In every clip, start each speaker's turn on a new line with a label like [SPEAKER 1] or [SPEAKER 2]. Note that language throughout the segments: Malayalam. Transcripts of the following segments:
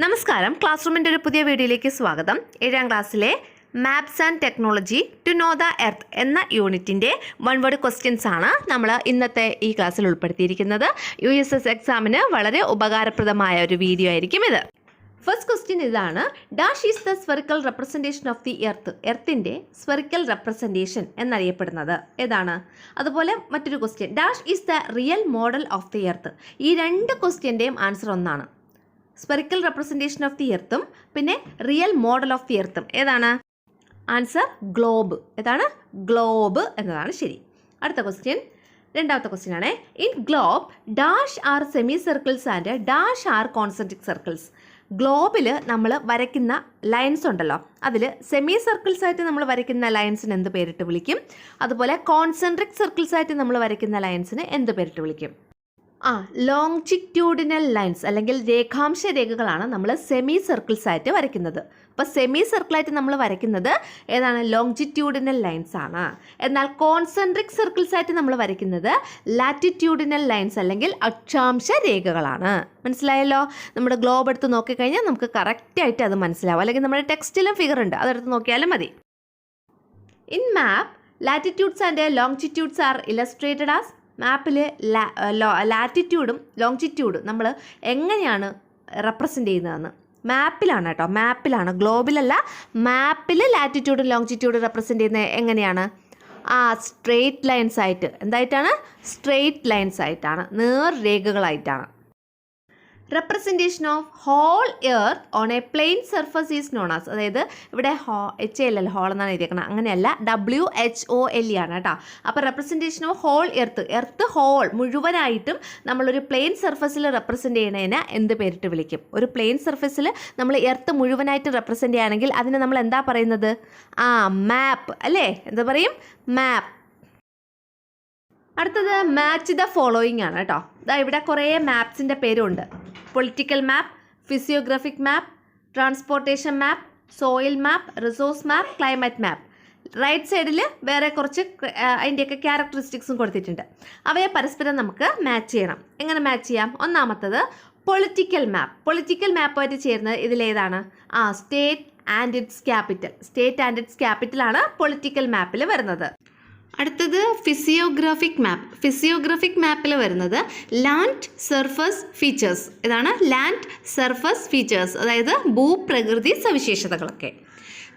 [SPEAKER 1] നമസ്കാരം, ക്ലാസ് റൂമിൻ്റെ ഒരു പുതിയ വീഡിയോയിലേക്ക് സ്വാഗതം. 7ാം ക്ലാസ്സിലെ maps and technology to know the earth എന്ന യൂണിറ്റിൻ്റെ വൺ വേർഡ് ക്വസ്റ്റ്യൻസ് ആണ് നമ്മൾ ഇന്നത്തെ ഈ ക്ലാസ്സിൽ ഉൾപ്പെടുത്തിയിരിക്കുന്നത്. USS എക്സാമിന് വളരെ ഉപകാരപ്രദമായ ഒരു വീഡിയോ ആയിരിക്കും ഇത്. ഫസ്റ്റ് ക്വസ്റ്റ്യൻ ഇതാണ്: dash is the spherical representation of the earth. എർത്തിൻ്റെ സ്ഫെറിക്കൽ റെപ്രസെൻറ്റേഷൻ എന്നറിയപ്പെടുന്നത് ഏതാണ്? അതുപോലെ മറ്റൊരു question: dash is the real model of the earth. ഈ രണ്ട് ക്വസ്റ്റ്യൻ്റെയും ആൻസർ ഒന്നാണ്. സ്ഫെറിക്കൽ റെപ്രസെൻറ്റേഷൻ ഓഫ് ദി എർത്തും പിന്നെ റിയൽ മോഡൽ ഓഫ് ദി എർത്തും ഏതാണ്? Answer globe. ഏതാണ്? ഗ്ലോബ് എന്നതാണ് ശരി. അടുത്ത ക്വസ്റ്റ്യൻ, രണ്ടാമത്തെ ക്വസ്റ്റ്യൻ ആണ്: in globe dash are semi circles and dash are concentric circles. ഗ്ലോബിൽ നമ്മൾ വരയ്ക്കുന്ന ലൈൻസ് ഉണ്ടല്ലോ, അതിൽ സെമി സർക്കിൾസ് ആയിട്ട് നമ്മൾ വരയ്ക്കുന്ന ലൈൻസിന് എന്ത് പേരിട്ട് വിളിക്കും? അതുപോലെ കോൺസെൻട്രിക് സർക്കിൾസ് ആയിട്ട് നമ്മൾ വരയ്ക്കുന്ന ലൈൻസിന് എന്ത് പേരിട്ട് വിളിക്കും? ലോങ്ജിറ്റ്യൂഡിനൽ ലൈൻസ് അല്ലെങ്കിൽ രേഖാംശ രേഖകളാണ് നമ്മൾ സെമി സർക്കിൾസ് ആയിട്ട് വരയ്ക്കുന്നത്. അപ്പോൾ സെമി സർക്കിളായിട്ട് നമ്മൾ വരയ്ക്കുന്നത് ഏതാണ്? ലോങ്ജിറ്റ്യൂഡിനൽ ലൈൻസ് ആണ്. എന്നാൽ കോൺസെൻട്രിക് സർക്കിൾസ് ആയിട്ട് നമ്മൾ വരയ്ക്കുന്നത് ലാറ്റിറ്റ്യൂഡിനൽ ലൈൻസ് അല്ലെങ്കിൽ അക്ഷാംശ രേഖകളാണ്. മനസ്സിലായല്ലോ? നമ്മുടെ ഗ്ലോബ് എടുത്ത് നോക്കിക്കഴിഞ്ഞാൽ നമുക്ക് കറക്റ്റായിട്ട് അത് മനസ്സിലാവും. അല്ലെങ്കിൽ നമ്മുടെ ടെക്സ്റ്റിലും ഫിഗർ ഉണ്ട്, അതെടുത്ത് നോക്കിയാലും മതി. In map latitudes and longitudes are illustrated as. മാപ്പിൽ ലാറ്റിറ്റ്യൂഡും ലോങ്ജിറ്റ്യൂഡും നമ്മൾ എങ്ങനെയാണ് റെപ്രസെൻ്റ് ചെയ്യുന്നതെന്ന് മാപ്പിലാണ് കേട്ടോ, മാപ്പിലാണ്, ഗ്ലോബിലല്ല. മാപ്പിൽ ലാറ്റിറ്റ്യൂഡും ലോങ്ജിറ്റ്യൂഡും റെപ്രസെൻ്റ് ചെയ്യുന്നത് എങ്ങനെയാണ്? സ്ട്രെയിറ്റ് ലൈൻസ് ആയിട്ട്. എന്തായിട്ടാണ്? സ്ട്രെയിറ്റ് ലൈൻസ് ആയിട്ടാണ്, നേർരേഖകളായിട്ടാണ്. Representation of whole earth on a plain surface is known as. അതായത് ഇവിടെ HL ഹോൾ എന്നാണ് എഴുതിയേക്കുന്നത്, അങ്ങനെയല്ല, WHOLE ആണ് കേട്ടോ. അപ്പോൾ representation of whole earth whole മുഴുവനായിട്ടും നമ്മളൊരു പ്ലെയിൻ സർഫസിൽ റെപ്രസെൻറ്റ് ചെയ്യണതിന് എന്ത് പേരിട്ട് വിളിക്കും? ഒരു പ്ലെയിൻ സർഫസിൽ നമ്മൾ എർത്ത് മുഴുവനായിട്ട് റെപ്രസെൻറ്റ് ചെയ്യുകയാണെങ്കിൽ അതിന് നമ്മൾ എന്താ പറയുന്നത്? മാപ്പ് അല്ലേ? എന്താ പറയും? മാപ്പ്. അടുത്തത് മാച്ച് ദ ഫോളോയിങ് ആണ് കേട്ടോ. ഇവിടെ കുറേ മാപ്സിൻ്റെ പേരുണ്ട്. പൊളിറ്റിക്കൽ മാപ്പ്, ഫിസിയോഗ്രാഫിക് മാപ്പ്, ട്രാൻസ്പോർട്ടേഷൻ മാപ്പ്, സോയിൽ മാപ്പ്, റിസോഴ്സ് മാപ്പ്, ക്ലൈമറ്റ് മാപ്പ്. റൈറ്റ് സൈഡിൽ വേറെ കുറച്ച് അതിൻ്റെയൊക്കെ ക്യാരക്ടറിസ്റ്റിക്സും കൊടുത്തിട്ടുണ്ട്. അവയെ പരസ്പരം നമുക്ക് മാച്ച് ചെയ്യണം. എങ്ങനെ മാച്ച് ചെയ്യാം? ഒന്നാമത്തത് പൊളിറ്റിക്കൽ മാപ്പ്. പൊളിറ്റിക്കൽ മാപ്പുമായിട്ട് ചേരുന്നത് ഇതിലേതാണ്? State and its capital. State and its ക്യാപിറ്റലാണ് പൊളിറ്റിക്കൽ മാപ്പിൽ വരുന്നത്. അടുത്തത് ഫിസിയോഗ്രാഫിക് മാപ്പ്. ഫിസിയോഗ്രാഫിക് മാപ്പിൽ വരുന്നത് ലാൻഡ് സർഫസ് ഫീച്ചേഴ്സ്. ഇതാണ് ലാൻഡ് സർഫസ് ഫീച്ചേഴ്സ്, അതായത് ഭൂപ്രകൃതി സവിശേഷതകളൊക്കെ.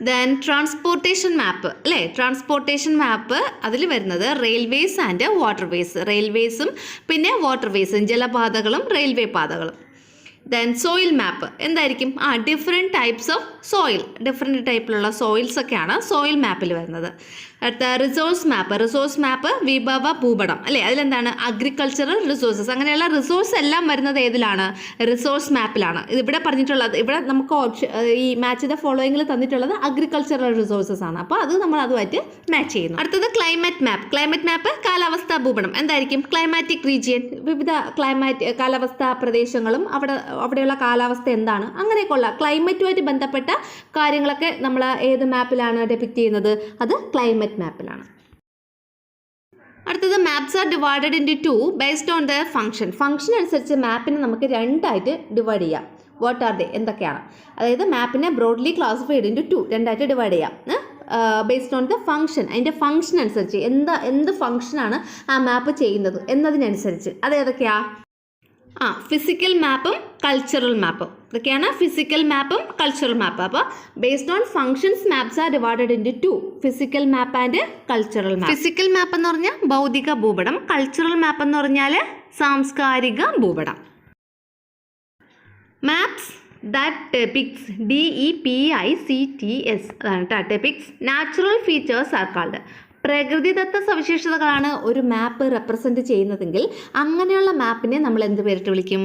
[SPEAKER 1] ദെൻ ട്രാൻസ്പോർട്ടേഷൻ മാപ്പ് അല്ലേ? ട്രാൻസ്പോർട്ടേഷൻ മാപ്പ് അതിൽ വരുന്നത് റെയിൽവേസ് ആൻഡ് വാട്ടർവേസ്. റെയിൽവേസും പിന്നെ വാട്ടർവേസും, ജലപാതകളും റെയിൽവേ പാതകളും. ദെൻ സോയിൽ മാപ്പ് എന്തായിരിക്കും? Different types of soil, different ടൈപ്പിലുള്ള സോയിൽസ് ഒക്കെയാണ് സോയിൽ മാപ്പിൽ വരുന്നത്. അടുത്ത റിസോഴ്സ് മാപ്പ്. റിസോഴ്സ് മാപ്പ് വിഭവ ഭൂപടം അല്ലേ? അതിലെന്താണ്? Agricultural resources. അങ്ങനെയുള്ള റിസോഴ്സ് എല്ലാം വരുന്നത് ഏതിലാണ്? റിസോഴ്സ് മാപ്പിലാണ്. ഇതിവിടെ പറഞ്ഞിട്ടുള്ളത്, ഇവിടെ നമുക്ക് ഈ മാച്ച് ദ ഫോളോയിങ്ങിൽ തന്നിട്ടുള്ളത് അഗ്രികൾച്ചറൽ റിസോഴ്സസ് ആണ്. അപ്പോൾ അത് നമ്മൾ അതുമായിട്ട് മാച്ച് ചെയ്യുന്നു. അടുത്തത് ക്ലൈമറ്റ് മാപ്പ്. ക്ലൈമറ്റ് മാപ്പ് കാലാവസ്ഥാ ഭൂപടം. എന്തായിരിക്കും? ക്ലൈമാറ്റിക് റീജിയൻ, വിവിധ കാലാവസ്ഥാ പ്രദേശങ്ങളും അവിടെയുള്ള കാലാവസ്ഥ എന്താണ്, അങ്ങനെയൊക്കെയുള്ള ക്ലൈമറ്റുമായിട്ട് ബന്ധപ്പെട്ട കാര്യങ്ങളൊക്കെ നമ്മൾ ഏത് മാപ്പിലാണ് ഡെപിക്റ്റ് ചെയ്യുന്നത്? അത് ക്ലൈമറ്റ് മാപ്പിലാണ്. അടുത്തത് maps are divided into 2 based on the function. Function അനുസരിച്ച് മാപ്പിനെ നമുക്ക് രണ്ടായിട്ട് ഡിവൈഡ് ചെയ്യാം. വാട്ട് ആർ ദേ? എന്തൊക്കെയാണ്? അതായത് മാപ്പിനെ ബ്രോഡ്ലി ക്ലാസിഫൈഡ് ഇൻറ്റു 2 രണ്ടായിട്ട് ഡിവൈഡ് ചെയ്യാം. Based on the function. അതിൻ്റെ ഫംഗ്ഷൻ അനുസരിച്ച് എന്ത് ഫംഗ്ഷനാണ് ആ മാപ്പ് ചെയ്യുന്നത് എന്നതിനനുസരിച്ച്. അത് ഏതൊക്കെയാ? ഫിസിക്കൽ മാപ്പും കൾച്ചറൽ മാപ്പും. ഇതൊക്കെയാണ് ഫിസിക്കൽ മാപ്പും കൾച്ചറൽ മാപ്പും. അപ്പോൾ based on functions maps are divided into 2, physical map and cultural map. Physical map എന്ന് പറഞ്ഞാൽ ഭൗതിക ഭൂപടം, കൾച്ചറൽ മാപ്പ് എന്ന് പറഞ്ഞാൽ സാംസ്കാരിക ഭൂപടം. മാപ്സ് ദാറ്റ് depicts DEPICTS അതാണ് കേട്ടോ. depicts natural features are called. പ്രകൃതിദത്ത സവിശേഷതകളാണ് ഒരു മാപ്പ് റെപ്രസെൻറ്റ് ചെയ്യുന്നതെങ്കിൽ അങ്ങനെയുള്ള മാപ്പിനെ നമ്മൾ എന്ത് പേരിട്ട് വിളിക്കും?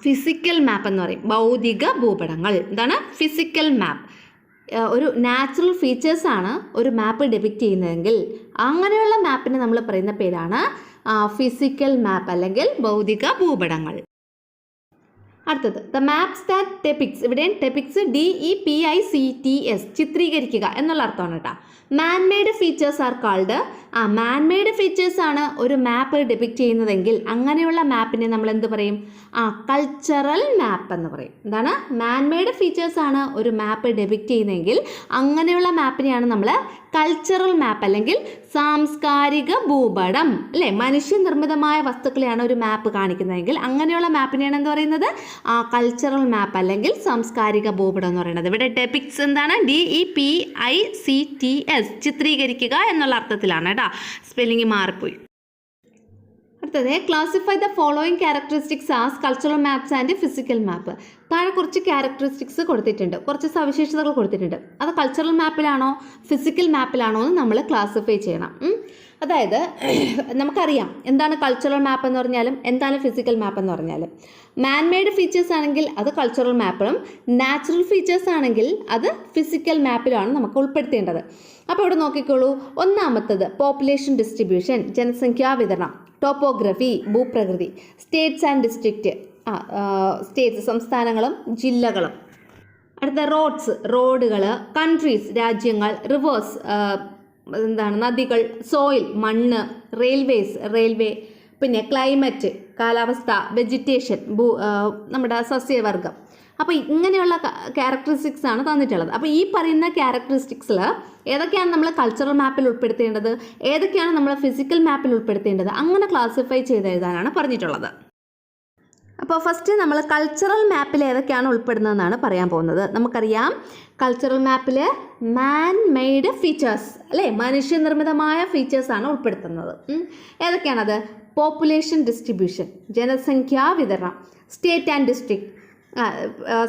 [SPEAKER 1] ഫിസിക്കൽ മാപ്പ് എന്ന് പറയും. ഭൗതിക ഭൂപടങ്ങൾ. എന്താണ്? ഫിസിക്കൽ മാപ്പ്. ഒരു നാച്ചുറൽ ഫീച്ചേഴ്സാണ് ഒരു മാപ്പ് ഡെപിക്റ്റ് ചെയ്യുന്നതെങ്കിൽ അങ്ങനെയുള്ള മാപ്പിനെ നമ്മൾ പറയുന്ന പേരാണ് ഫിസിക്കൽ മാപ്പ് അല്ലെങ്കിൽ ഭൗതിക ഭൂപടങ്ങൾ. അടുത്തത് ദ മാപ്സ് ദാറ്റ് ഡെപിക്സ്, ഇവിടെ ഡെപിക്സ് DEPICTS, ചിത്രീകരിക്കുക എന്നുള്ള അർത്ഥമാണ് കേട്ടോ. Man-made features are called, man-made features ആണ് ഒരു മാപ്പ് ഡെപിക്റ്റ് ചെയ്യുന്നതെങ്കിൽ അങ്ങനെയുള്ള മാപ്പിനെ നമ്മൾ എന്ത് പറയും? കൾച്ചറൽ മാപ്പ് എന്ന് പറയും. എന്താണ്? മാൻമെയ്ഡ് ഫീച്ചേഴ്സ് ആണ് ഒരു മാപ്പ് ഡെപിക്റ്റ് ചെയ്യുന്നതെങ്കിൽ അങ്ങനെയുള്ള മാപ്പിനെയാണ് നമ്മൾ കൾച്ചറൽ മാപ്പ് അല്ലെങ്കിൽ സാംസ്കാരിക ഭൂപടം, അല്ലേ? മനുഷ്യനിർമ്മിതമായ വസ്തുക്കളെയാണ് ഒരു മാപ്പ് കാണിക്കുന്നതെങ്കിൽ അങ്ങനെയുള്ള മാപ്പിനെയാണ് എന്ത് പറയുന്നത്? കൾച്ചറൽ മാപ്പ് അല്ലെങ്കിൽ സാംസ്കാരിക ഭൂപടം എന്ന് പറയുന്നത്. ഇവിടെ ഡെപിക്സ് എന്താണ്? DEPICTS, ചിത്രീകരിക്കുക എന്നുള്ള അർത്ഥത്തിലാണ് കേട്ടോ. സ്പെല്ലിംഗ് മാറിപ്പോയി. അടുത്തത് classify the following characteristics as cultural maps and physical മാപ്പ്. താഴെ കുറച്ച് ക്യാരക്ടറിസ്റ്റിക്സ് കൊടുത്തിട്ടുണ്ട്, കുറച്ച് സവിശേഷതകൾ കൊടുത്തിട്ടുണ്ട്. അത് കൾച്ചറൽ മാപ്പിലാണോ ഫിസിക്കൽ മാപ്പിലാണോ എന്ന് നമ്മൾ ക്ലാസിഫൈ ചെയ്യണം. അതായത് നമുക്കറിയാം എന്താണ് കൾച്ചറൽ മാപ്പ് എന്ന് പറഞ്ഞാലും എന്താണ് ഫിസിക്കൽ മാപ്പ് എന്ന് പറഞ്ഞാലും. മാൻമെയ്ഡ് ഫീച്ചേഴ്സ് ആണെങ്കിൽ അത് കൾച്ചറൽ മാപ്പിലും നാച്ചുറൽ ഫീച്ചേഴ്സ് ആണെങ്കിൽ അത് ഫിസിക്കൽ മാപ്പിലാണ് നമുക്ക് ഉൾപ്പെടുത്തേണ്ടത്. അപ്പോൾ ഇവിടെ നോക്കിക്കോളൂ. ഒന്നാമത്തത് പോപ്പുലേഷൻ ഡിസ്ട്രിബ്യൂഷൻ, ജനസംഖ്യാ വിതരണം. ടോപ്പോഗ്രഫി, ഭൂപ്രകൃതി. സ്റ്റേറ്റ്സ് ആൻഡ് ഡിസ്ട്രിക്റ്റ്, സ്റ്റേറ്റ്സ് സംസ്ഥാനങ്ങളും ജില്ലകളും. അടുത്ത റോഡ്സ്, റോഡുകൾ. കൺട്രീസ്, രാജ്യങ്ങൾ. റിവേഴ്സ്, എന്താണ് നദികൾ. സോയിൽ, മണ്ണ്. Railways, railway. പിന്നെ ക്ലൈമറ്റ്, കാലാവസ്ഥ. വെജിറ്റേഷൻ, നമ്മുടെ സസ്യവർഗം. അപ്പോൾ ഇങ്ങനെയുള്ള ക്യാരക്ടറിസ്റ്റിക്സ് ആണ് തന്നിട്ടുള്ളത്. അപ്പോൾ ഈ പറയുന്ന ക്യാരക്ടറിസ്റ്റിക്സിൽ ഏതൊക്കെയാണ് നമ്മൾ കൾച്ചറൽ മാപ്പിൽ ഉൾപ്പെടുത്തേണ്ടത്, ഏതൊക്കെയാണ് നമ്മൾ ഫിസിക്കൽ മാപ്പിൽ ഉൾപ്പെടുത്തേണ്ടത്, അങ്ങനെ ക്ലാസിഫൈ ചെയ്ത് എഴുതാനാണ് പറഞ്ഞിട്ടുള്ളത്. അപ്പോൾ ഫസ്റ്റ് നമ്മൾ കൾച്ചറൽ മാപ്പിൽ ഏതൊക്കെയാണ് ഉൾപ്പെടുന്നതെന്നാണ് പറയാൻ പോകുന്നത്. നമുക്കറിയാം കൾച്ചറൽ മാപ്പിൽ മാൻ മെയ്ഡ് ഫീച്ചേഴ്സ്, അല്ലേ? മനുഷ്യനിർമ്മിതമായ ഫീച്ചേഴ്സാണ് ഉൾപ്പെടുത്തുന്നത്. ഏതൊക്കെയാണത്? പോപ്പുലേഷൻ ഡിസ്ട്രിബ്യൂഷൻ, ജനസംഖ്യാ വിതരണം. സ്റ്റേറ്റ് ആൻഡ് ഡിസ്ട്രിക്ട്,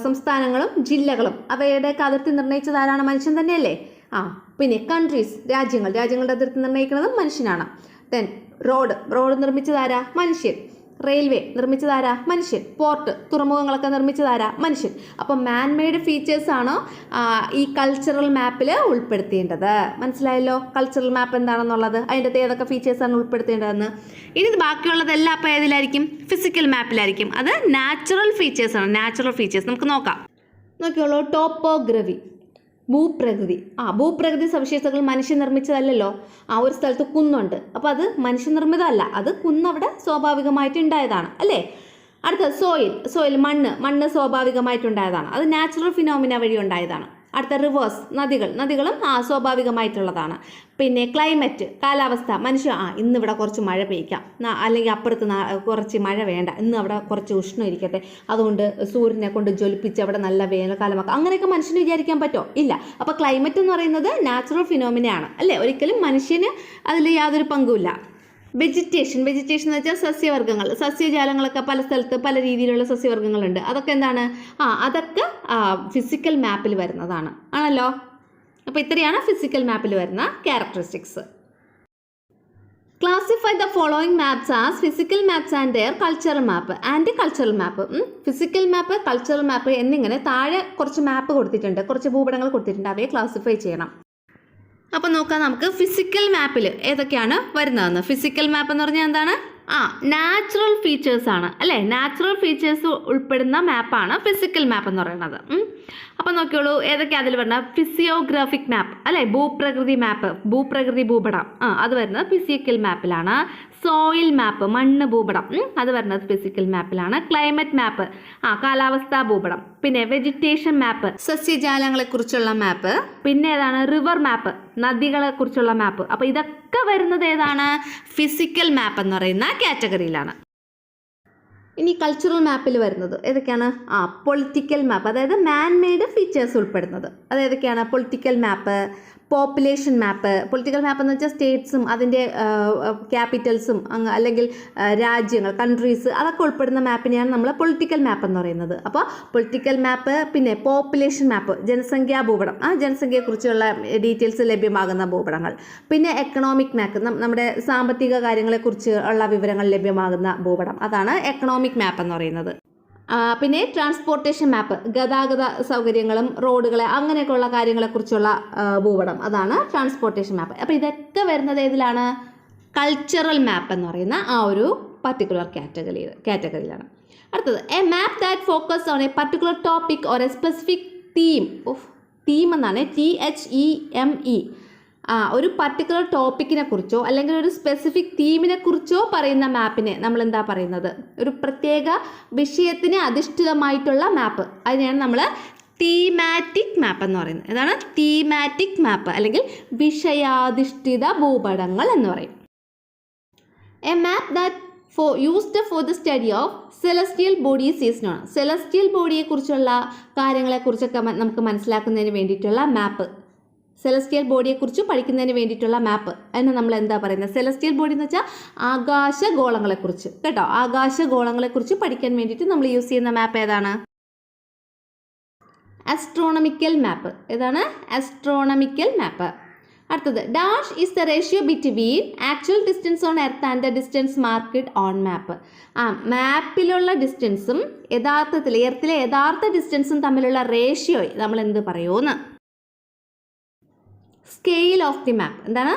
[SPEAKER 1] സംസ്ഥാനങ്ങളും ജില്ലകളും. അവയുടെയൊക്കെ അതിർത്തി നിർണ്ണയിച്ചത് ആരാണ്? മനുഷ്യൻ തന്നെയല്ലേ? പിന്നെ കൺട്രീസ്, രാജ്യങ്ങൾ. രാജ്യങ്ങളുടെ അതിർത്തി നിർണ്ണയിക്കുന്നത് മനുഷ്യനാണ്. ദെൻ റോഡ് നിർമ്മിച്ചതാരാ? മനുഷ്യൻ. റെയിൽവേ നിർമ്മിച്ചതാരാ? മനുഷ്യൻ. പോർട്ട്, തുറമുഖങ്ങളൊക്കെ നിർമ്മിച്ചതാരാ? മനുഷ്യൻ. അപ്പം മാൻമെയ്ഡ് ഫീച്ചേഴ്സാണ് ഈ കൾച്ചറൽ മാപ്പിൽ ഉൾപ്പെടുത്തേണ്ടത്. മനസ്സിലായല്ലോ കൾച്ചറൽ മാപ്പ് എന്താണെന്നുള്ളത്, അതിൻ്റെ ഏതൊക്കെ ഫീച്ചേഴ്സാണ് ഉൾപ്പെടുത്തേണ്ടതെന്ന്. ഇനി ബാക്കിയുള്ളതെല്ലാം അപ്പോൾ ഏതിലായിരിക്കും? ഫിസിക്കൽ മാപ്പിലായിരിക്കും. അത് നാച്ചുറൽ ഫീച്ചേഴ്സാണ്. നാച്ചുറൽ ഫീച്ചേഴ്സ് നമുക്ക് നോക്കാം. നോക്കിയോളൂ. ടോപ്പോഗ്രഫി, ഭൂപ്രകൃതി. ഭൂപ്രകൃതി സവിശേഷതകൾ മനുഷ്യനിർമ്മിച്ചതല്ലല്ലോ. ഒരു സ്ഥലത്ത് കുന്നുണ്ട്, അപ്പോൾ അത് മനുഷ്യനിർമ്മിതമല്ല, അത് കുന്നവിടെ സ്വാഭാവികമായിട്ട് ഉണ്ടായതാണ്, അല്ലേ? അടുത്ത സോയിൽ, മണ്ണ് സ്വാഭാവികമായിട്ടുണ്ടായതാണ്, അത് നാച്ചുറൽ ഫിനോമിന വഴി ഉണ്ടായതാണ്. അടുത്ത റിവേഴ്സ്, നദികളും സ്വാഭാവികമായിട്ടുള്ളതാണ്. പിന്നെ ക്ലൈമറ്റ്, കാലാവസ്ഥ. മനുഷ്യ ഇന്നിവിടെ കുറച്ച് മഴ പെയ്ക്കാം, അല്ലെങ്കിൽ അപ്പുറത്ത് കുറച്ച് മഴ വേണ്ട, ഇന്ന് അവിടെ കുറച്ച് ഉഷ്ണം ഇരിക്കട്ടെ, അതുകൊണ്ട് സൂര്യനെ കൊണ്ട് ജ്വലിപ്പിച്ച് അവിടെ നല്ല വേനൽക്കാലമാക്കാം. അങ്ങനെയൊക്കെ മനുഷ്യന് വിചാരിക്കാൻ പറ്റുമോ? ഇല്ല. അപ്പോൾ ക്ലൈമറ്റ് എന്ന് പറയുന്നത് നാച്ചുറൽ ഫിനോമിനയാണ്, അല്ലേ? ഒരിക്കലും മനുഷ്യന് അതിൽ യാതൊരു പങ്കുമില്ല. വെജിറ്റേഷൻ എന്ന് വെച്ചാൽ സസ്യവർഗ്ഗങ്ങൾ. സസ്യജാലങ്ങളൊക്കെ പല സ്ഥലത്ത് പല രീതിയിലുള്ള സസ്യവർഗ്ഗങ്ങളുണ്ട്. അതൊക്കെ എന്താണ്? അതൊക്കെ ഫിസിക്കൽ മാപ്പിൽ വരുന്നതാണ്, ആണല്ലോ. അപ്പോൾ ഇത്രയാണ് ഫിസിക്കൽ മാപ്പിൽ വരുന്ന characteristics. Classify the following maps as physical maps and their cultural map and cultural map. Physical map, cultural map എന്നിങ്ങനെ താഴെ കുറച്ച് മാപ്പ് കൊടുത്തിട്ടുണ്ട്, കുറച്ച് ഭൂപടങ്ങൾ കൊടുത്തിട്ടുണ്ട്. അവയെ ക്ലാസിഫൈ ചെയ്യണം. അപ്പോൾ നോക്കാം നമുക്ക് ഫിസിക്കൽ മാപ്പിൽ ഏതൊക്കെയാണ് വരുന്നതെന്ന്. ഫിസിക്കൽ മാപ്പ് എന്ന് പറഞ്ഞാൽ എന്താണ്? നാച്ചുറൽ ഫീച്ചേഴ്സ് ആണ്, അല്ലേ? നാച്ചുറൽ ഫീച്ചേഴ്സ് ഉൾപ്പെടുന്ന മാപ്പാണ് ഫിസിക്കൽ മാപ്പ് എന്ന് പറയുന്നത്. അപ്പോൾ നോക്കിയോളൂ ഏതൊക്കെയാണ് അതിൽ വരുന്നത്. ഫിസിയോഗ്രാഫിക് മാപ്പ്, അല്ലേ? ഭൂപ്രകൃതി മാപ്പ്, ഭൂപ്രകൃതി ഭൂപടം, അത് വരുന്നത് ഫിസിക്കൽ മാപ്പിലാണ്. സോയിൽ മാപ്പ്, മണ്ണ് ഭൂപടം, അത് വരുന്നത് ഫിസിക്കൽ മാപ്പിലാണ്. ക്ലൈമറ്റ് മാപ്പ്, കാലാവസ്ഥാ ഭൂപടം. പിന്നെ വെജിറ്റേഷൻ മാപ്പ്, സസ്യജാലങ്ങളെക്കുറിച്ചുള്ള മാപ്പ്. പിന്നെ ഏതാണ്? റിവർ മാപ്പ്, നദികളെ കുറിച്ചുള്ള മാപ്പ്. അപ്പോൾ ഇതൊക്കെ വരുന്നത് ഏതാണ്? ഫിസിക്കൽ മാപ്പ് എന്ന് പറയുന്ന കാറ്റഗറിയിലാണ്. ഇനി കൾച്ചറൽ മാപ്പിൽ വരുന്നത് ഏതൊക്കെയാണ്? പൊളിറ്റിക്കൽ മാപ്പ്, അതായത് മാൻ മെയ്ഡ് ഫീച്ചേഴ്സ് ഉൾപ്പെടുന്നത്. അതേതൊക്കെയാണ്? പൊളിറ്റിക്കൽ മാപ്പ്, പോപ്പുലേഷൻ മാപ്പ്. പൊളിറ്റിക്കൽ മാപ്പ് എന്ന് വെച്ചാൽ സ്റ്റേറ്റ്സും അതിൻ്റെ ക്യാപിറ്റൽസും അല്ലെങ്കിൽ രാജ്യങ്ങൾ, കൺട്രീസ്, അതൊക്കെ ഉൾപ്പെടുന്ന മാപ്പിനെയാണ് നമ്മൾ പൊളിറ്റിക്കൽ മാപ്പ് എന്ന് പറയുന്നത്. അപ്പോൾ പൊളിറ്റിക്കൽ മാപ്പ്, പിന്നെ പോപ്പുലേഷൻ മാപ്പ്, ജനസംഖ്യാ ഭൂപടം, ജനസംഖ്യയെക്കുറിച്ചുള്ള ഡീറ്റെയിൽസ് ലഭ്യമാകുന്ന ഭൂപടങ്ങൾ. പിന്നെ എക്കണോമിക് മാപ്പ്, നമ്മുടെ സാമ്പത്തിക കാര്യങ്ങളെക്കുറിച്ച് ഉള്ള വിവരങ്ങൾ ലഭ്യമാകുന്ന ഭൂപടം, അതാണ് എക്കണോമിക് മാപ്പ് എന്ന് പറയുന്നത്. പിന്നെ ട്രാൻസ്പോർട്ടേഷൻ മാപ്പ്, ഗതാഗത സൗകര്യങ്ങളും റോഡുകളെ അങ്ങനെയൊക്കെയുള്ള കാര്യങ്ങളെക്കുറിച്ചുള്ള ഭൂപടം, അതാണ് ട്രാൻസ്പോർട്ടേഷൻ മാപ്പ്. അപ്പോൾ ഇതൊക്കെ വരുന്നത് ഏതിലാണ്? കൾച്ചറൽ മാപ്പ് എന്ന് പറയുന്ന ഒരു പർട്ടിക്കുലർ കാറ്റഗറിയിലാണ്. അടുത്തത് A map that focus on A particular topic or A specific theme. Theme എന്നാണ് THEME. ഒരു പർട്ടിക്കുലർ ടോപ്പിക്കിനെ കുറിച്ചോ അല്ലെങ്കിൽ ഒരു സ്പെസിഫിക് തീമിനെ കുറിച്ചോ പറയുന്ന മാപ്പിനെ നമ്മൾ എന്താ പറയുന്നത്? ഒരു പ്രത്യേക വിഷയത്തിന് അധിഷ്ഠിതമായിട്ടുള്ള മാപ്പ്, അതിനെയാണ് നമ്മൾ തീമാറ്റിക് മാപ്പ് എന്ന് പറയുന്നത്. ഏതാണ്? തീമാറ്റിക് മാപ്പ് അല്ലെങ്കിൽ വിഷയാധിഷ്ഠിത ഭൂപടങ്ങൾ എന്ന് പറയും. A map that used for the study of celestial bodies is known. Celestial ബോഡിയെക്കുറിച്ചുള്ള കാര്യങ്ങളെക്കുറിച്ചൊക്കെ നമുക്ക് മനസ്സിലാക്കുന്നതിന് വേണ്ടിയിട്ടുള്ള മാപ്പ്, സെലസ്റ്റിയൽ ബോഡിയെക്കുറിച്ച് പഠിക്കുന്നതിന് വേണ്ടിയിട്ടുള്ള മാപ്പ്, അതിന് നമ്മൾ എന്താ പറയുന്നത്? സെലസ്റ്റിയൽ ബോഡി എന്ന് വെച്ചാൽ ആകാശഗോളങ്ങളെക്കുറിച്ച് കേട്ടോ. ആകാശഗോളങ്ങളെക്കുറിച്ച് പഠിക്കാൻ വേണ്ടിയിട്ട് നമ്മൾ യൂസ് ചെയ്യുന്ന മാപ്പ് ഏതാണ്? Astronomical map. ഏതാണ്? Astronomical map. അടുത്തത് dash is the ratio between actual distance on earth and the distance marked on map. മാപ്പിലുള്ള ഡിസ്റ്റൻസും യഥാർത്ഥത്തിൽ എർത്തിലെ യഥാർത്ഥ ഡിസ്റ്റൻസും തമ്മിലുള്ള റേഷ്യോ നമ്മൾ എന്ത് പറയുമെന്ന്? Scale of the map. എന്താണ്?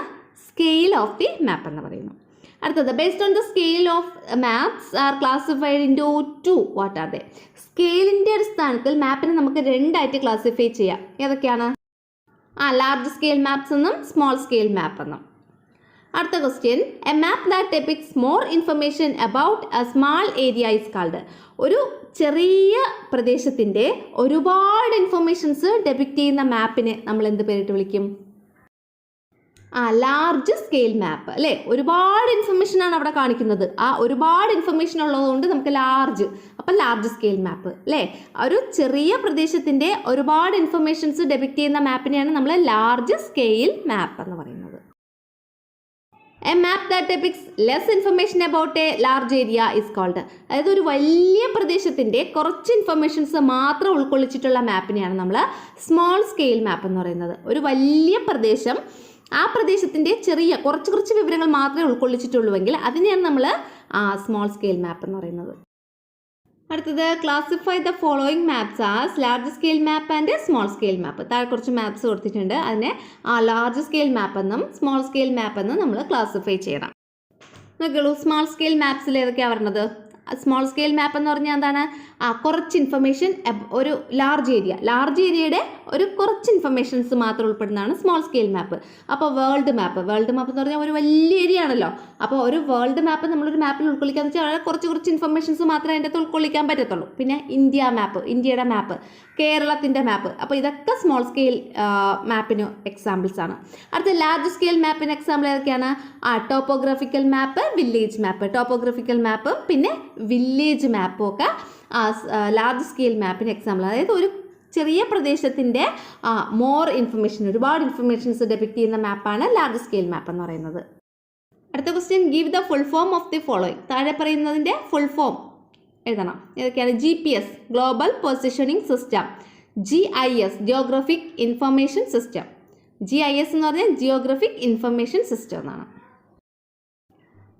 [SPEAKER 1] സ്കെയിൽ ഓഫ് ദി മാപ്പ് എന്ന് പറയുന്നു. അടുത്തത് based on the scale of maps are classified in two. What are they? സ്കെയിലിൻ്റെ അടിസ്ഥാനത്തിൽ മാപ്പിനെ നമുക്ക് രണ്ടായിട്ട് ക്ലാസിഫൈ ചെയ്യാം. ഏതൊക്കെയാണ്? ലാർജ് സ്കെയിൽ മാപ്സ് എന്നും സ്മോൾ സ്കെയിൽ മാപ്പ് എന്നും. അടുത്ത question a map that depicts more information about a small area is called. ഒരു ചെറിയ പ്രദേശത്തിൻ്റെ ഒരുപാട് ഇൻഫർമേഷൻസ് ഡെപിക്റ്റ് ചെയ്യുന്ന മാപ്പിനെ നമ്മൾ എന്ത് പേരിട്ട് വിളിക്കും? ലാർജ് സ്കെയിൽ മാപ്പ് അല്ലേ. ഒരുപാട് ഇൻഫർമേഷനാണ് അവിടെ കാണിക്കുന്നത്. ഒരുപാട് ഇൻഫർമേഷൻ ഉള്ളതുകൊണ്ട് നമുക്ക് ലാർജ്, അപ്പം ലാർജ് സ്കെയിൽ മാപ്പ് അല്ലേ. ഒരു ചെറിയ പ്രദേശത്തിൻ്റെ ഒരുപാട് ഇൻഫർമേഷൻസ് ഡെപിക്റ്റ് ചെയ്യുന്ന മാപ്പിനെയാണ് നമ്മൾ ലാർജ് സ്കെയിൽ മാപ്പ് എന്ന് പറയുന്നത്. A map that depicts less information about a large area is called. അതായത് ഒരു വലിയ പ്രദേശത്തിൻ്റെ കുറച്ച് ഇൻഫർമേഷൻസ് മാത്രം ഉൾക്കൊള്ളിച്ചിട്ടുള്ള മാപ്പിനെയാണ് നമ്മൾ സ്മോൾ സ്കെയിൽ മാപ്പ് എന്ന് പറയുന്നത്. ഒരു വലിയ പ്രദേശം, ആ പ്രദേശത്തിൻ്റെ ചെറിയ കുറച്ച് വിവരങ്ങൾ മാത്രമേ ഉൾക്കൊള്ളിച്ചിട്ടുള്ളൂവെങ്കിൽ അതിനെയാണ് നമ്മൾ സ്മോൾ സ്കെയിൽ മാപ്പ് എന്ന് പറയുന്നത്. അടുത്തത് classify the following maps as large scale map and small scale മാപ്പ്. താഴെ കുറച്ച് മാപ്സ് കൊടുത്തിട്ടുണ്ട്. അതിനെ ലാർജ് സ്കെയിൽ മാപ്പ് എന്നും സ്മോൾ സ്കെയിൽ മാപ്പ് എന്നും നമ്മൾ ക്ലാസിഫൈ ചെയ്യണം. നോക്കിയുള്ളൂ, സ്മോൾ സ്കെയിൽ മാപ്സിൽ ഏതൊക്കെയാണ് വരുന്നത്? സ്മോൾ സ്കെയിൽ മാപ്പ് എന്ന് പറഞ്ഞാൽ എന്താണ്? കുറച്ച് ഇൻഫർമേഷൻ, ഒരു ലാർജ് ഏരിയയുടെ ഒരു കുറച്ച് ഇൻഫർമേഷൻസ് മാത്രം ഉൾപ്പെടുന്നതാണ് സ്മോൾ സ്കെയിൽ മാപ്പ്. അപ്പോൾ വേൾഡ് മാപ്പ് എന്ന് പറഞ്ഞാൽ ഒരു വലിയ ഏരിയ ആണല്ലോ. അപ്പോൾ ഒരു വേൾഡ് മാപ്പ് നമ്മളൊരു മാപ്പിൽ ഉൾക്കൊള്ളിക്കാന്ന് വെച്ചാൽ വളരെ കുറച്ച് ഇൻഫർമേഷൻസ് മാത്രമേ അതിൻ്റെ അകത്ത് ഉൾക്കൊള്ളിക്കാൻ പറ്റത്തുള്ളൂ. പിന്നെ ഇന്ത്യയുടെ മാപ്പ്, കേരളത്തിൻ്റെ മാപ്പ്. അപ്പോൾ ഇതൊക്കെ സ്മോൾ സ്കെയിൽ മാപ്പിന് എക്സാമ്പിൾസ് ആണ്. അടുത്ത ലാർജ് സ്കെയിൽ മാപ്പിന് എക്സാമ്പിൾ ഏതൊക്കെയാണ്? ടോപ്പോഗ്രാഫിക്കൽ മാപ്പ്, വില്ലേജ് മാപ്പ്. ടോപ്പോഗ്രാഫിക്കൽ മാപ്പും പിന്നെ വില്ലേജ് മാപ്പും ഒക്കെ ലാർജ് സ്കെയിൽ മാപ്പിന് എക്സാമ്പിൾ. അതായത് ഒരു ചെറിയ പ്രദേശത്തിൻ്റെ ഒരുപാട് ഇൻഫർമേഷൻസ് ഡെപിക്റ്റ് ചെയ്യുന്ന മാപ്പാണ് ലാർജ് സ്കെയിൽ മാപ്പ് എന്ന് പറയുന്നത്. അടുത്ത question give the full form of the following. താഴെ പറയുന്നതിൻ്റെ ഫുൾ ഫോം എഴുതണം. ഏതൊക്കെയാണ്? GPS global positioning system, GIS Geographic information system. GIS എന്ന് പറഞ്ഞാൽ ജിയോഗ്രഫിക് ഇൻഫർമേഷൻ സിസ്റ്റം എന്നാണ്.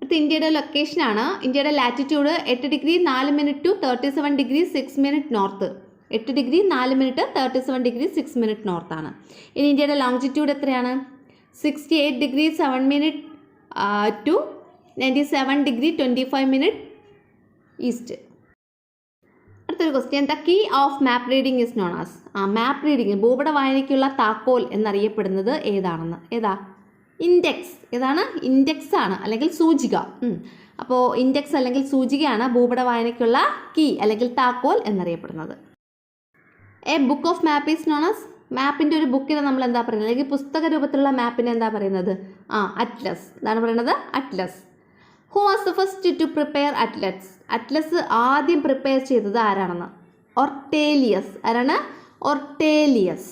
[SPEAKER 1] അടുത്ത ഇന്ത്യയുടെ ലൊക്കേഷനാണ്. ഇന്ത്യയുടെ latitude 8 degree 4 minute to 37 degree 6 minute north. 8 degree 4 minute 37 degree 6 minute നോർത്താണ്. ഇനി ഇന്ത്യയുടെ ലോങ്ജിറ്റ്യൂഡ് എത്രയാണ്? 68 degree 7 minute to 97 degree 25 minute east. അടുത്തൊരു question the key of map reading is known as. Map reading ഭൂപട വായനയ്ക്കുള്ള താക്കോൽ എന്നറിയപ്പെടുന്നത് ഏതാണെന്ന്? ഏതാ? ഇൻഡെക്സ്. ഏതാണ്? ഇൻഡെക്സ് ആണ്, അല്ലെങ്കിൽ സൂചിക. അപ്പോൾ ഇൻഡെക്സ് അല്ലെങ്കിൽ സൂചികയാണ് ഭൂപട വായനയ്ക്കുള്ള കീ അല്ലെങ്കിൽ താക്കോൽ എന്നറിയപ്പെടുന്നത്. A book of map is known as. മാപ്പിൻ്റെ ഒരു ബുക്കിനെ നമ്മൾ എന്താ പറയുന്നത്? അല്ലെങ്കിൽ പുസ്തക രൂപത്തിലുള്ള മാപ്പിനെ എന്താ പറയുന്നത്? അറ്റ്ലസ്. എന്താണ് പറയുന്നത്? Atlas. Who was the first to prepare atlas. Atlas ആദ്യം പ്രിപ്പയർ ചെയ്തത് ആരാണെന്ന്? ഒർട്ടേലിയസ്. ആരാണ്? ഒർട്ടേലിയസ്.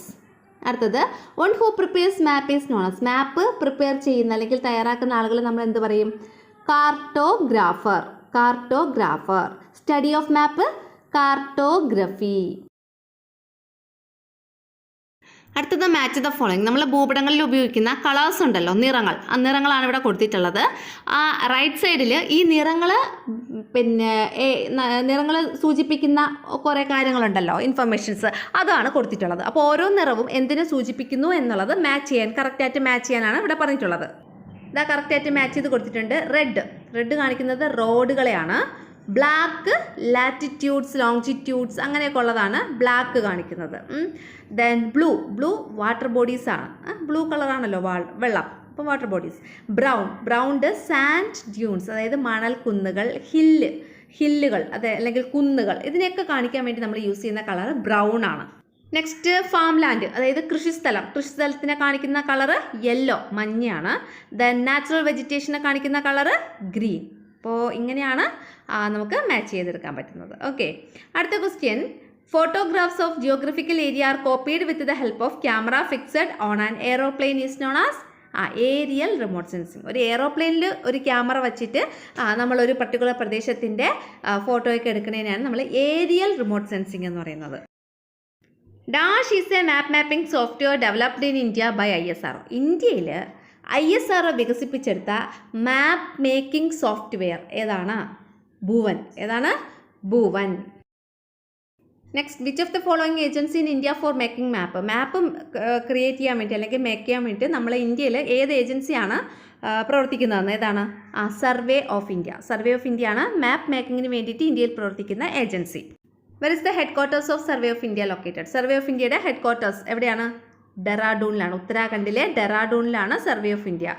[SPEAKER 1] അടുത്തത് one who prepares map is known as. Map prepare ചെയ്യുന്ന അല്ലെങ്കിൽ തയ്യാറാക്കുന്ന ആളുകൾ നമ്മൾ എന്ത് പറയും? Cartographer. Study of map cartography. അടുത്തത് മാച്ച് ദ ഫോളോയിങ്. നമ്മൾ ഭൂപടങ്ങളിൽ ഉപയോഗിക്കുന്ന കളേഴ്സ് ഉണ്ടല്ലോ, നിറങ്ങൾ. ആ നിറങ്ങളാണ് ഇവിടെ കൊടുത്തിട്ടുള്ളത്. ആ റൈറ്റ് സൈഡിൽ ഈ നിറങ്ങൾ നിറങ്ങൾ സൂചിപ്പിക്കുന്ന കുറേ കാര്യങ്ങളുണ്ടല്ലോ, ഇൻഫർമേഷൻസ്, അതാണ് കൊടുത്തിട്ടുള്ളത്. അപ്പോൾ ഓരോ നിറവും എന്തിനെ സൂചിപ്പിക്കുന്നു എന്നുള്ളത് കറക്റ്റായിട്ട് മാച്ച് ചെയ്യാനാണ് ഇവിടെ പറഞ്ഞിട്ടുള്ളത്. ഇതാ കറക്റ്റായിട്ട് മാച്ച് ചെയ്ത് കൊടുത്തിട്ടുണ്ട്. റെഡ് കാണിക്കുന്നത് റോഡുകളെയാണ്. ബ്ലാക്ക് ലാറ്റിറ്റ്യൂഡ്സ് ലോങ്ജിറ്റ്യൂഡ്സ് അങ്ങനെയൊക്കെ ഉള്ളതാണ് ബ്ലാക്ക് കാണിക്കുന്നത്. ദെൻ ബ്ലൂ വാട്ടർ ബോഡീസ് ആണ്. ബ്ലൂ കളറാണല്ലോ വെള്ളം, അപ്പോൾ water bodies. Brown sand dunes, അതായത് മണൽ കുന്നുകൾ, ഹില്ലുകൾ അതെ അല്ലെങ്കിൽ കുന്നുകൾ, ഇതിനെയൊക്കെ കാണിക്കാൻ വേണ്ടി നമ്മൾ യൂസ് ചെയ്യുന്ന കളർ ബ്രൗൺ ആണ്. നെക്സ്റ്റ് ഫാം ലാൻഡ്, അതായത് കൃഷിസ്ഥലത്തിനെ കാണിക്കുന്ന കളറ് യെല്ലോ മഞ്ഞയാണ്. ദെൻ നാച്ചുറൽ വെജിറ്റേഷനെ കാണിക്കുന്ന കളറ് ഗ്രീൻ. അപ്പോൾ ഇങ്ങനെയാണ് നമുക്ക് മാച്ച് ചെയ്തെടുക്കാൻ പറ്റുന്നത്. ഓക്കെ, അടുത്ത question. Photographs of geographical area are copied with the help of camera fixed on an aeroplane is known as aerial remote sensing. ഒരു എയറോപ്ലെയിനിൽ ഒരു ക്യാമറ വച്ചിട്ട് നമ്മളൊരു പർട്ടിക്കുലർ പ്രദേശത്തിൻ്റെ ഫോട്ടോയൊക്കെ എടുക്കുന്നതിനാണ് നമ്മൾ ഏരിയൽ റിമോട്ട് സെൻസിങ് എന്ന് പറയുന്നത്. Dash is a mapping software developed in India by ISRO. ഇന്ത്യയിൽ ISRO വികസിപ്പിച്ചെടുത്ത മാപ്പ് മേക്കിംഗ് സോഫ്റ്റ്വെയർ ഏതാണ്? Bhuvan. Next, which of the following agency in India for making map create ചെയ്യാൻ വേണ്ടി അല്ലെങ്കിൽ മേക്ക് ചെയ്യാൻ വേണ്ടി നമ്മളെ ഇന്ത്യയിൽ ഏത് ഏജൻസിയാണ് പ്രവർത്തിക്കുന്നതെന്ന്? ഏതാണ്? സർവേ ഓഫ് ഇന്ത്യ ആണ് മാപ്പ് മേക്കിങ്ങിന് വേണ്ടിയിട്ട് ഇന്ത്യയിൽ പ്രവർത്തിക്കുന്ന agency. Where is the head quarters of survey of India located? Survey of ഇന്ത്യയുടെ ഹെഡ് ക്വാർട്ടേഴ്സ് എവിടെയാണ്? ഡെറാഡൂണിലാണ്. ഉത്തരാഖണ്ഡിലെ ഡെറാഡൂണിലാണ് സർവേ ഓഫ് ഇന്ത്യ